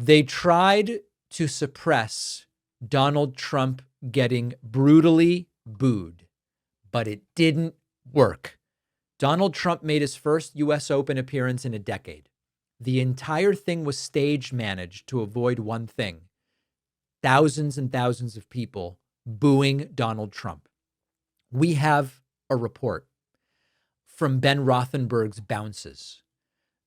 They tried to suppress Donald Trump getting brutally booed, but it didn't work. Donald Trump made his first U.S. Open appearance in a decade. The entire thing was stage managed to avoid one thing: thousands and thousands of people booing Donald Trump. We have a report from Ben Rothenberg's bounces.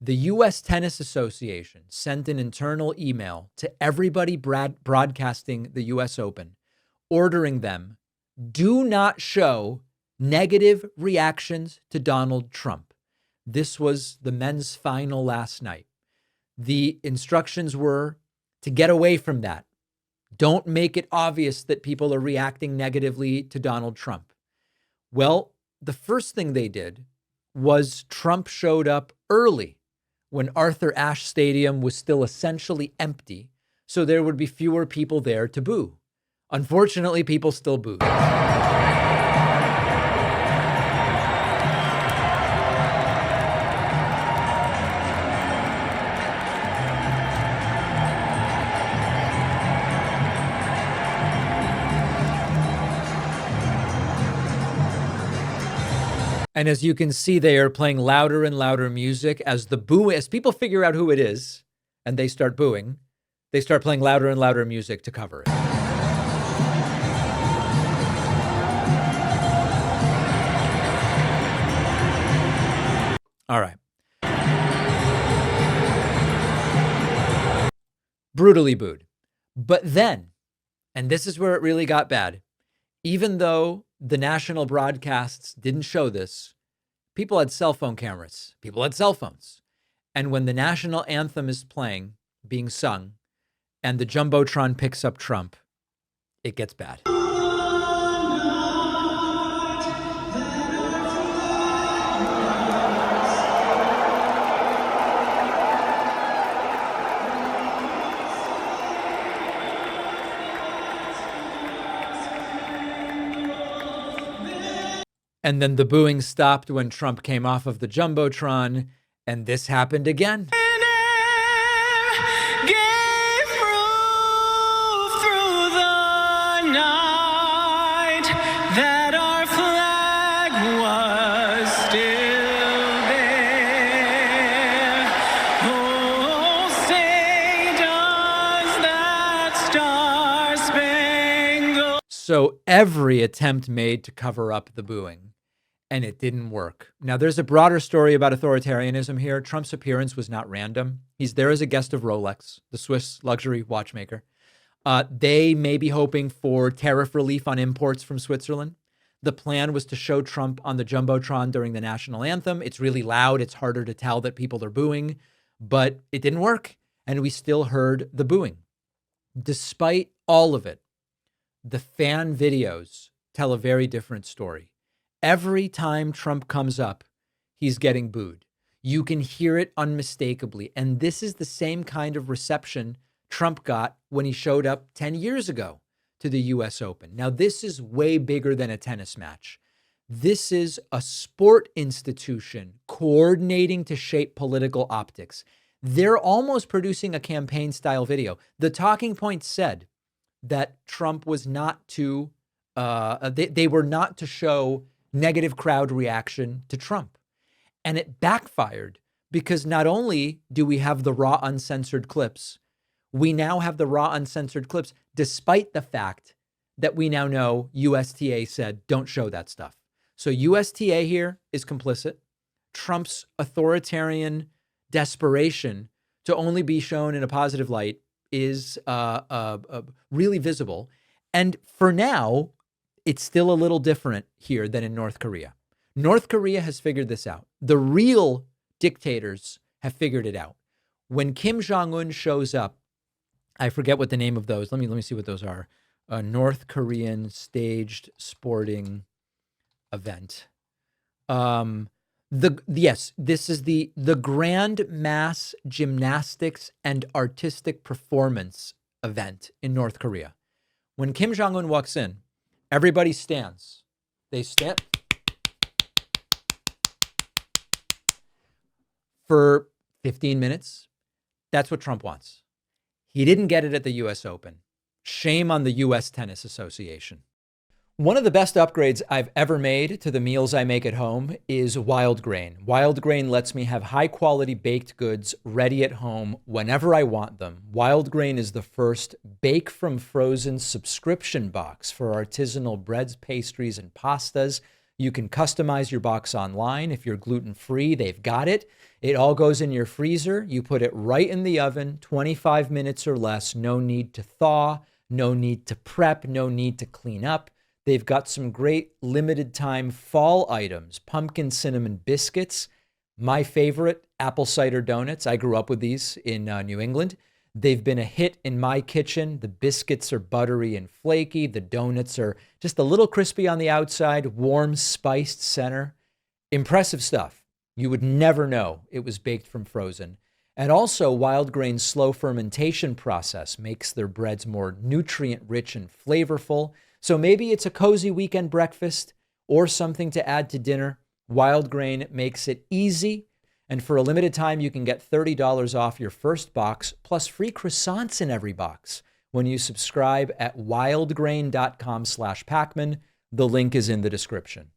The U.S. Tennis Association sent an internal email to everybody broadcasting the U.S. Open, ordering them, do not show negative reactions to Donald Trump. This was the men's final last night. The instructions were to get away from that. Don't make it obvious that people are reacting negatively to Donald Trump. Well, the first thing they did was Trump showed up early when Arthur Ashe Stadium was still essentially empty, so there would be fewer people there to boo. Unfortunately, people still booed. And as you can see, they are playing louder and louder music as people figure out who it is and they start booing, they start playing louder and louder music to cover it. All right. Brutally booed. But then, and this is where it really got bad, even though the national broadcasts didn't show this, people had cell phone cameras. People had cell phones. And when the national anthem is playing, being sung, and the Jumbotron picks up Trump, it gets bad. And then the booing stopped when Trump came off of the Jumbotron, and this happened again. So every attempt made to cover up the booing, and it didn't work. Now, there's a broader story about authoritarianism here. Trump's appearance was not random. He's there as a guest of Rolex, the Swiss luxury watchmaker. They may be hoping for tariff relief on imports from Switzerland. The plan was to show Trump on the Jumbotron during the national anthem. It's really loud. It's harder to tell that people are booing, but it didn't work, and we still heard the booing. Despite all of it, the fan videos tell a very different story. Every time Trump comes up, he's getting booed. You can hear it unmistakably. And this is the same kind of reception Trump got when he showed up 10 years ago to the U.S. Open. Now, this is way bigger than a tennis match. This is a sport institution coordinating to shape political optics. They're almost producing a campaign-style video. The talking points said that Trump was not to, they were not to show negative crowd reaction to Trump. And it backfired because not only do we have the raw uncensored clips, we now have the raw uncensored clips, despite the fact that we now know USTA said, don't show that stuff. So USTA here is complicit. Trump's authoritarian desperation to only be shown in a positive light is really visible. And for now, it's still a little different here than in North Korea. North Korea has figured this out. The real dictators have figured it out. When Kim Jong-un shows up, I forget what the name of those. Let me see what those are. A North Korean staged sporting event. This is the Grand Mass Gymnastics and Artistic Performance event in North Korea. When Kim Jong-un walks in, everybody stands. They stand for 15 minutes. That's what Trump wants. He didn't get it at the US Open. Shame on the US Tennis Association. One of the best upgrades I've ever made to the meals I make at home is Wild Grain. Wild Grain lets me have high quality baked goods ready at home whenever I want them. Wild Grain is the first bake from frozen subscription box for artisanal breads, pastries, and pastas. You can customize your box online. If you're gluten-free, they've got it. It all goes in your freezer. You put it right in the oven, 25 minutes or less. No need to thaw, no need to prep, no need to clean up. They've got some great limited time fall items, pumpkin cinnamon biscuits, my favorite, apple cider donuts. I grew up with these in New England. They've been a hit in my kitchen. The biscuits are buttery and flaky. The donuts are just a little crispy on the outside, warm, spiced center. Impressive stuff. You would never know it was baked from frozen. And also, Wild Grain's slow fermentation process makes their breads more nutrient rich and flavorful. So maybe it's a cozy weekend breakfast or something to add to dinner. Wild Grain makes it easy. And for a limited time, you can get $30 off your first box plus free croissants in every box when you subscribe at wildgrain.com/Pakman. The link is in the description.